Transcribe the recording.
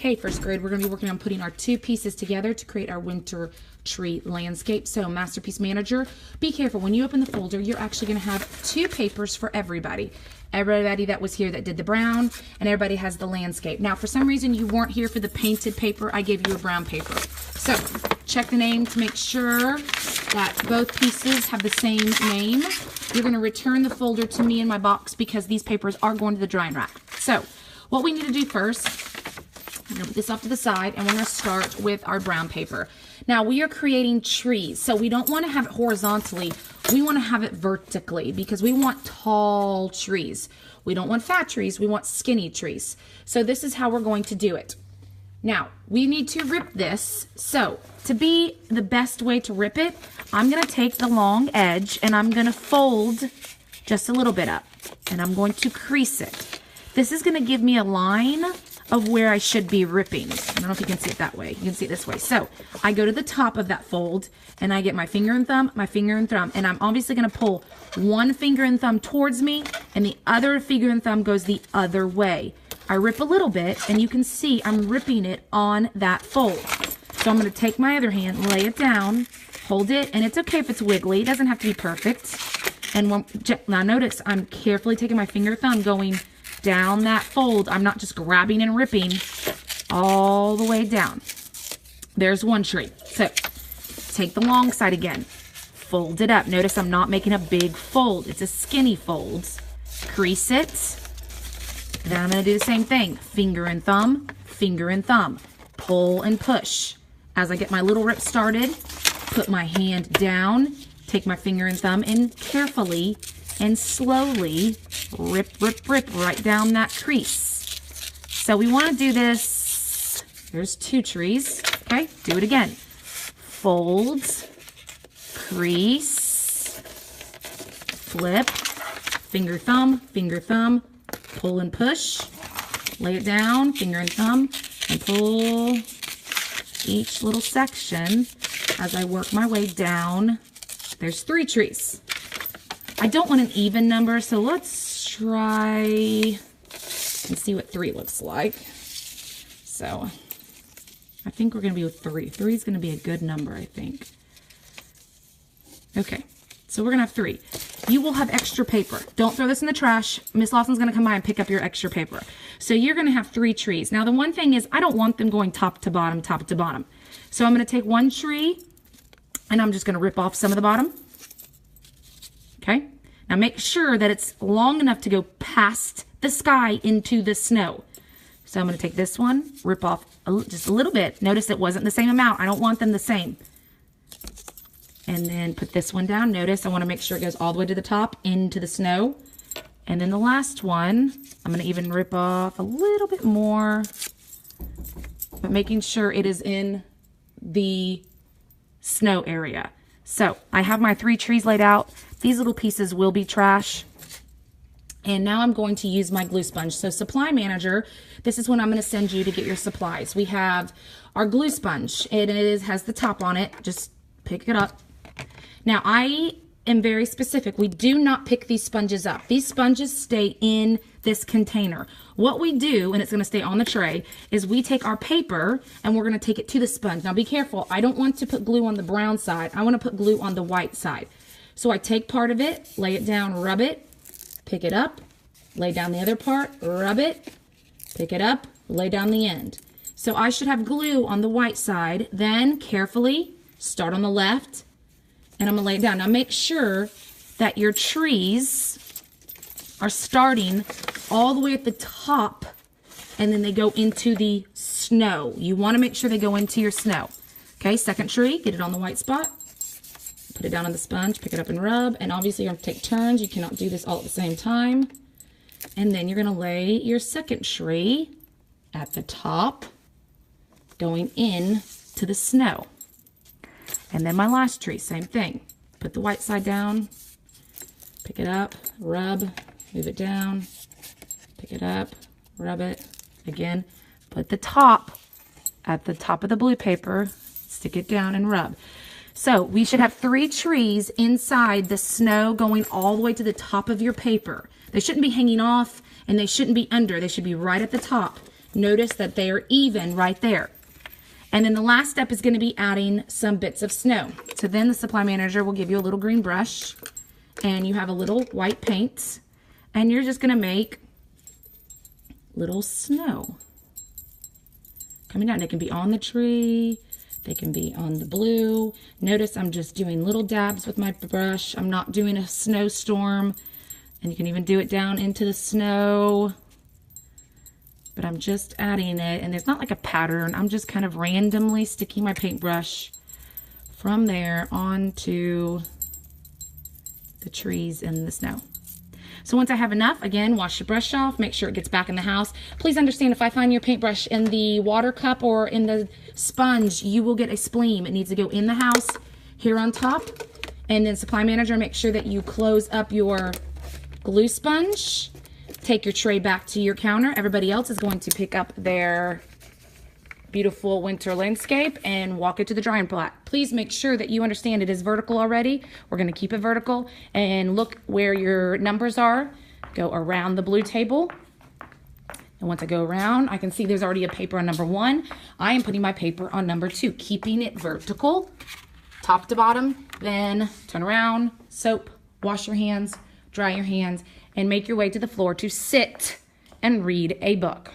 Okay, first grade, we're going to be working on putting our two pieces together to create our winter tree landscape. So Masterpiece Manager, be careful. When you open the folder, you're actually going to have two papers for everybody. Everybody that was here that did the brown, and everybody has the landscape. Now, for some reason, you weren't here for the painted paper. I gave you a brown paper. So check the name to make sure that both pieces have the same name. You're going to return the folder to me in my box because these papers are going to the drying rack. So what we need to do first, I'm going to put this off to the side, and we're going to start with our brown paper. Now, we are creating trees, so we don't want to have it horizontally. We want to have it vertically because we want tall trees. We don't want fat trees. We want skinny trees. So this is how we're going to do it. Now, we need to rip this. So to be the best way to rip it, I'm going to take the long edge and I'm going to fold just a little bit up, and I'm going to crease it. This is going to give me a line of where I should be ripping. I don't know if you can see it that way. You can see it this way. So I go to the top of that fold and I get my finger and thumb, and I'm obviously going to pull one finger and thumb towards me and the other finger and thumb goes the other way. I rip a little bit and you can see I'm ripping it on that fold. So I'm going to take my other hand, lay it down, hold it, and it's okay if it's wiggly. It doesn't have to be perfect. And now notice I'm carefully taking my finger and thumb going down that fold. I'm not just grabbing and ripping all the way down. There's one tree. So take the long side again, fold it up. Notice I'm not making a big fold. It's a skinny fold. Crease it. Then I'm going to do the same thing. Finger and thumb, pull and push. As I get my little rip started, put my hand down, take my finger and thumb, and carefully and slowly rip right down that crease. So we want to do this. There's two trees. Okay, do it again. Fold, crease, flip, finger, thumb, pull and push. Lay it down, finger and thumb, and pull each little section as I work my way down. There's three trees. I don't want an even number, so let's try and see what 3 looks like. So I think we're going to be with 3. 3 is going to be a good number, I think. Okay, so we're going to have 3. You will have extra paper. Don't throw this in the trash. Miss Lawson's going to come by and pick up your extra paper. So you're going to have 3 trees. Now, the one thing is I don't want them going top to bottom, top to bottom. So I'm going to take one tree, and I'm just going to rip off some of the bottom. Okay? Now make sure that it's long enough to go past the sky into the snow. So I'm going to take this one, rip off just a little bit. Notice it wasn't the same amount. I don't want them the same. And then put this one down. Notice I want to make sure it goes all the way to the top into the snow. And then the last one, I'm going to even rip off a little bit more, but making sure it is in the snow area. So I have my 3 trees laid out. These little pieces will be trash. And now I'm going to use my glue sponge. So Supply Manager, this is when I'm going to send you to get your supplies. We have our glue sponge. It has the top on it. Just pick it up. Now I am very specific. We do not pick these sponges up. These sponges stay in this container. What we do, and it's going to stay on the tray, is we take our paper and we're going to take it to the sponge. Now be careful. I don't want to put glue on the brown side. I want to put glue on the white side. So I take part of it, lay it down, rub it, pick it up, lay down the other part, rub it, pick it up, lay down the end. So I should have glue on the white side, then carefully start on the left, and I'm going to lay it down. Now make sure that your trees are starting all the way at the top, and then they go into the snow. You want to make sure they go into your snow. Okay, second tree, get it on the white spot. Put it down on the sponge, pick it up and rub. And obviously you're going to take turns. You cannot do this all at the same time. And then you're going to lay your second tree at the top, going in to the snow. And then my last tree, same thing. Put the white side down, pick it up, rub, move it down, pick it up, rub it. Again, put the top at the top of the blue paper, stick it down and rub. So we should have 3 trees inside the snow going all the way to the top of your paper. They shouldn't be hanging off and they shouldn't be under. They should be right at the top. Notice that they are even right there. And then the last step is going to be adding some bits of snow. So then the supply manager will give you a little green brush, and you have a little white paint, and you're just going to make little snow coming down. They can be on the tree, they can be on the blue. Notice I'm just doing little dabs with my brush. I'm not doing a snowstorm, and you can even do it down into the snow. But I'm just adding it, and there's not like a pattern. I'm just kind of randomly sticking my paintbrush from there onto the trees and the snow. So once I have enough, again, wash your brush off, make sure it gets back in the house. Please understand, if I find your paintbrush in the water cup or in the sponge, you will get a spleen. It needs to go in the house here on top. And then supply manager, make sure that you close up your glue sponge. Take your tray back to your counter. Everybody else is going to pick up their beautiful winter landscape and walk it to the drying plat. Please make sure that you understand it is vertical already. We're going to keep it vertical, and look where your numbers are. Go around the blue table. And once I go around, I can see there's already a paper on number 1. I am putting my paper on number 2, keeping it vertical, top to bottom. Then turn around, soap, wash your hands, dry your hands, and make your way to the floor to sit and read a book.